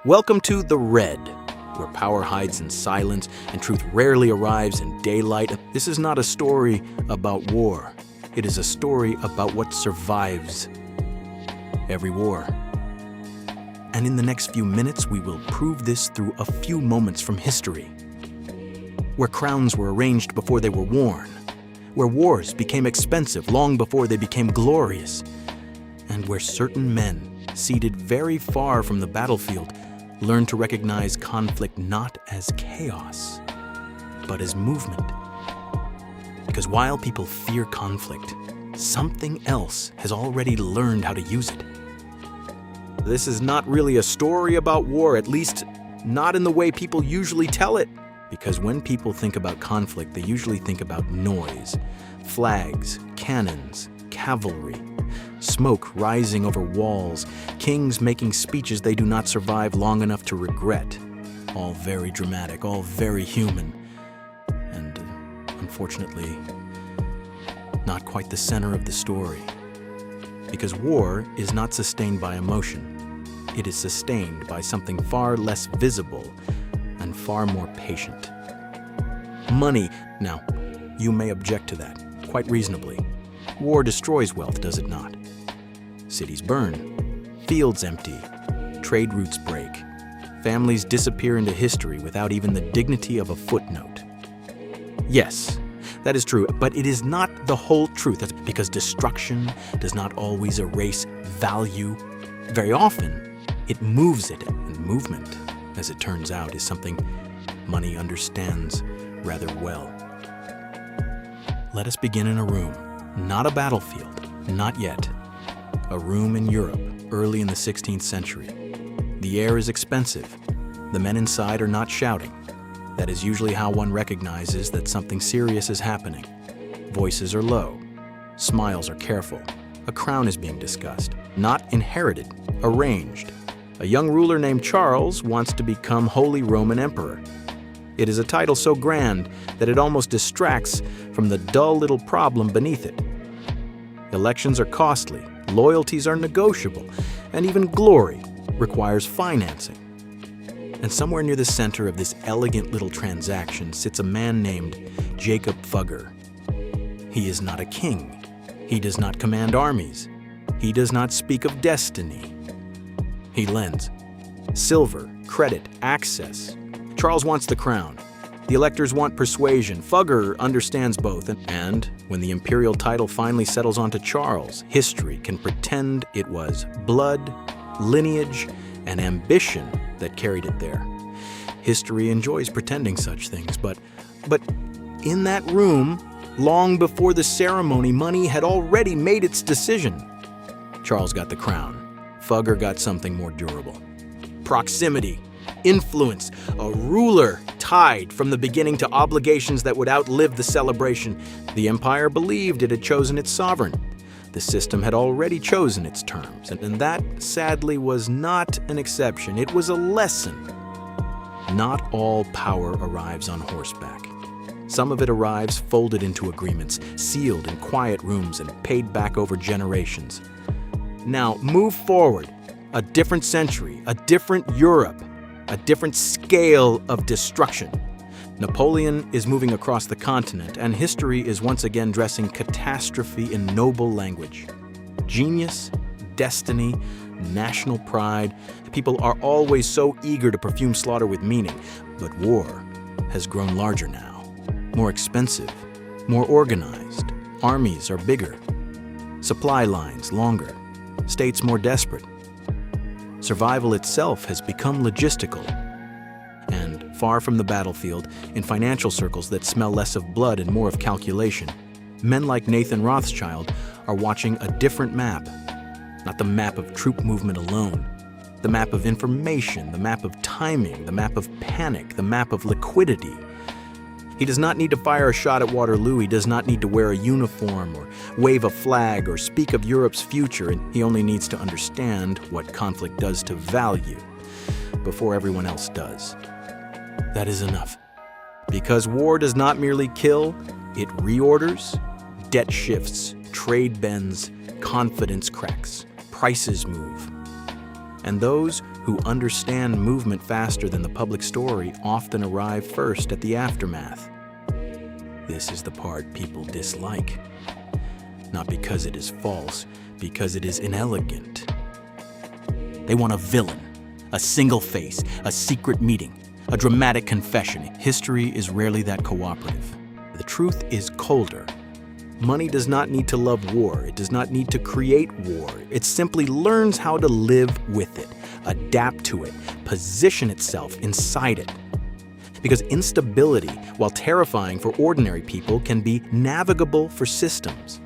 Welcome to The Red, where power hides in silence and truth rarely arrives in daylight. This is not a story about war. It is a story about what survives every war. And in the next few minutes, we will prove this through a few moments from history, where crowns were arranged before they were worn, where wars became expensive long before they became glorious, and where certain men, seated very far from the battlefield, learn to recognize conflict not as chaos, but as movement. Because while people fear conflict, something else has already learned how to use it. This is not really a story about war, at least not in the way people usually tell it. Because when people think about conflict, they usually think about noise, flags, cannons, cavalry, smoke rising over walls, kings making speeches they do not survive long enough to regret. All very dramatic, all very human, and unfortunately, not quite the center of the story. Because war is not sustained by emotion. It is sustained by something far less visible and far more patient. Money. Now, you may object to that, quite reasonably. War destroys wealth, does it not? Cities burn, fields empty, trade routes break, families disappear into history without even the dignity of a footnote. Yes, that is true, but it is not the whole truth. That's because destruction does not always erase value. Very often, it moves it, and movement, as it turns out, is something money understands rather well. Let us begin in a room, not a battlefield, not yet. A room in Europe, early in the 16th century. The air is expensive. The men inside are not shouting. That is usually how one recognizes that something serious is happening. Voices are low. Smiles are careful. A crown is being discussed, not inherited, arranged. A young ruler named Charles wants to become Holy Roman Emperor. It is a title so grand that it almost distracts from the dull little problem beneath it. Elections are costly. Loyalties are negotiable, and even glory requires financing. And somewhere near the center of this elegant little transaction sits a man named Jacob Fugger. He is not a king. He does not command armies. He does not speak of destiny. He lends silver, credit, access. Charles wants the crown. The electors want persuasion. Fugger understands both, and when the imperial title finally settles onto Charles, history can pretend it was blood, lineage, and ambition that carried it there. History enjoys pretending such things, but in that room, long before the ceremony, money had already made its decision. Charles got the crown. Fugger got something more durable. Proximity, influence, a ruler tied from the beginning to obligations that would outlive the celebration. The empire believed it had chosen its sovereign. The system had already chosen its terms, and that, sadly, was not an exception. It was a lesson. Not all power arrives on horseback. Some of it arrives folded into agreements, sealed in quiet rooms and paid back over generations. Now, move forward. A different century, a different Europe, a different scale of destruction. Napoleon is moving across the continent, and history is once again dressing catastrophe in noble language. Genius, destiny, national pride. People are always so eager to perfume slaughter with meaning, but war has grown larger now, more expensive, more organized. Armies are bigger, supply lines longer, states more desperate. Survival itself has become logistical. And far from the battlefield, in financial circles that smell less of blood and more of calculation, men like Nathan Rothschild are watching a different map. Not the map of troop movement alone. The map of information, the map of timing, the map of panic, the map of liquidity. He does not need to fire a shot at Waterloo. He does not need to wear a uniform or wave a flag or speak of Europe's future. And he only needs to understand what conflict does to value before everyone else does. That is enough. Because war does not merely kill, it reorders, debt shifts, trade bends, confidence cracks, prices move. And those who understand movement faster than the public story often arrive first at the aftermath. This is the part people dislike. Not because it is false, because it is inelegant. They want a villain, a single face, a secret meeting, a dramatic confession. History is rarely that cooperative. The truth is colder. Money does not need to love war. It does not need to create war. It simply learns how to live with it, adapt to it, position itself inside it. Because instability, while terrifying for ordinary people, can be navigable for systems.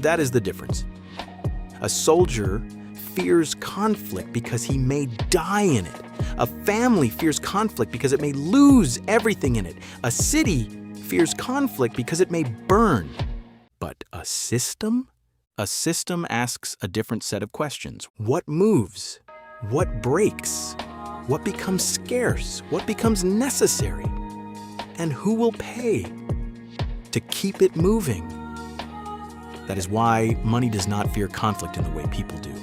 That is the difference. A soldier fears conflict because he may die in it. A family fears conflict because it may lose everything in it. A city fears conflict because it may burn. But a system? A system asks a different set of questions. What moves? What breaks? What becomes scarce? What becomes necessary? And who will pay to keep it moving? That is why money does not fear conflict in the way people do.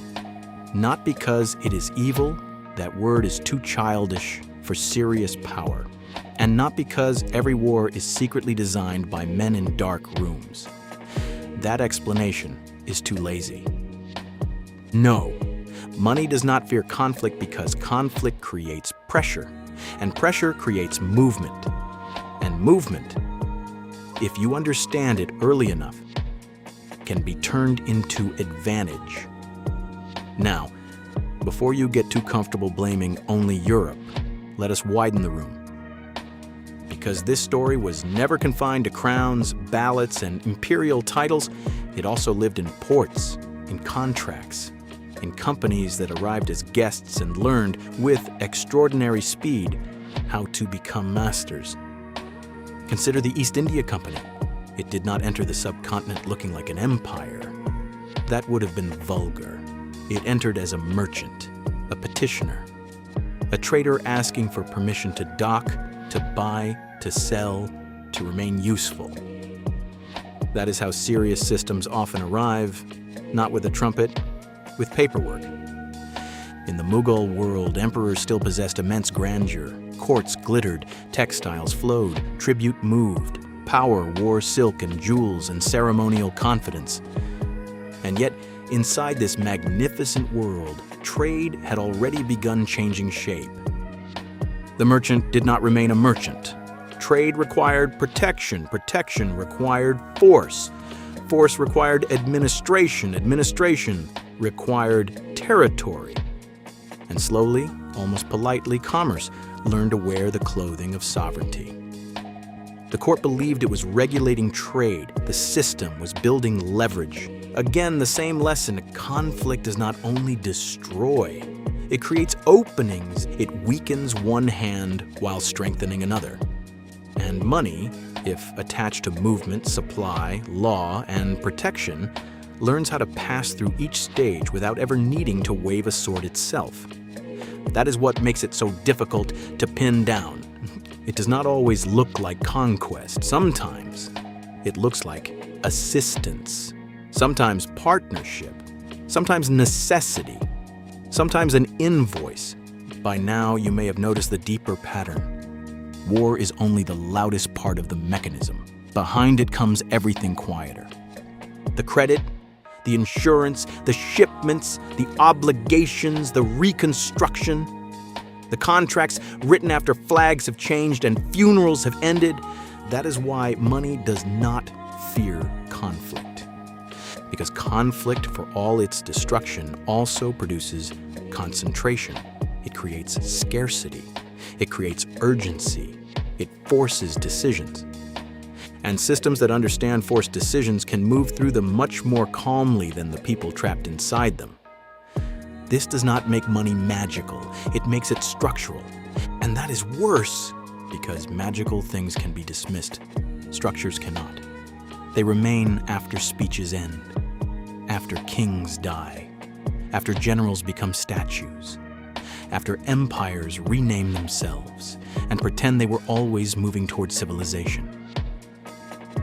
Not because it is evil, that word is too childish for serious power. And not because every war is secretly designed by men in dark rooms. That explanation is too lazy. No, money does not fear conflict because conflict creates pressure, and pressure creates movement. And movement, if you understand it early enough, can be turned into advantage. Now, before you get too comfortable blaming only Europe, let us widen the room. Because this story was never confined to crowns, ballots, and imperial titles, it also lived in ports, in contracts, in companies that arrived as guests and learned, with extraordinary speed, how to become masters. Consider the East India Company. It did not enter the subcontinent looking like an empire. That would have been vulgar. It entered as a merchant, a petitioner, a trader asking for permission to dock, to buy, to sell, to remain useful. That is how serious systems often arrive, not with a trumpet, with paperwork. In the Mughal world, emperors still possessed immense grandeur. Courts glittered, textiles flowed, tribute moved, power wore silk and jewels and ceremonial confidence. And yet, inside this magnificent world, trade had already begun changing shape. The merchant did not remain a merchant. Trade required protection. Protection required force. Force required administration. Administration required territory. And slowly, almost politely, commerce learned to wear the clothing of sovereignty. The court believed it was regulating trade. The system was building leverage. Again, the same lesson: conflict does not only destroy, it creates openings. It weakens one hand while strengthening another. And money, if attached to movement, supply, law, and protection, learns how to pass through each stage without ever needing to wave a sword itself. That is what makes it so difficult to pin down. It does not always look like conquest. Sometimes it looks like assistance, sometimes partnership, sometimes necessity, sometimes an invoice. By now, you may have noticed the deeper pattern. War is only the loudest part of the mechanism. Behind it comes everything quieter. The credit, the insurance, the shipments, the obligations, the reconstruction, the contracts written after flags have changed and funerals have ended. That is why money does not fear conflict. Because conflict, for all its destruction, also produces concentration. It creates scarcity. It creates urgency. It forces decisions. And systems that understand forced decisions can move through them much more calmly than the people trapped inside them. This does not make money magical. It makes it structural. And that is worse, because magical things can be dismissed. Structures cannot. They remain after speeches end, after kings die, after generals become statues, after empires rename themselves and pretend they were always moving toward civilization.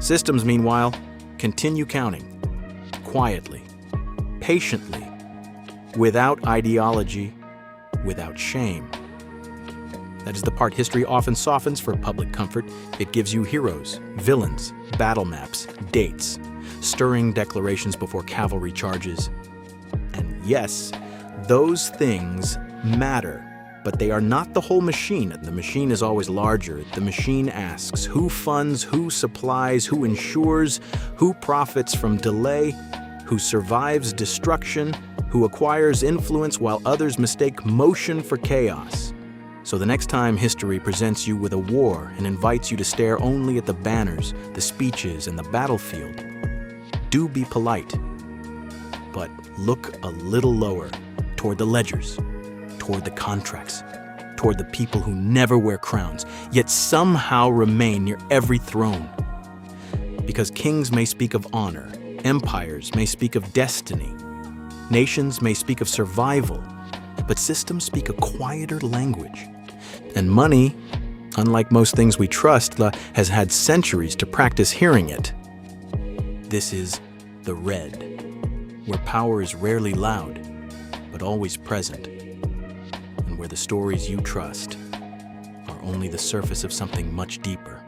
Systems, meanwhile, continue counting, quietly, patiently, without ideology, without shame. That is the part history often softens for public comfort. It gives you heroes, villains, battle maps, dates, stirring declarations before cavalry charges. And yes, those things matter, but they are not the whole machine. The machine is always larger. The machine asks, who funds, who supplies, who ensures, who profits from delay, who survives destruction, who acquires influence while others mistake motion for chaos. So the next time history presents you with a war and invites you to stare only at the banners, the speeches, and the battlefield, do be polite, but look a little lower toward the ledgers, toward the contracts, toward the people who never wear crowns, yet somehow remain near every throne. Because kings may speak of honor, empires may speak of destiny, nations may speak of survival, but systems speak a quieter language. And money, unlike most things we trust, has had centuries to practice hearing it. This is the red, where power is rarely loud, but always present, and where the stories you trust are only the surface of something much deeper.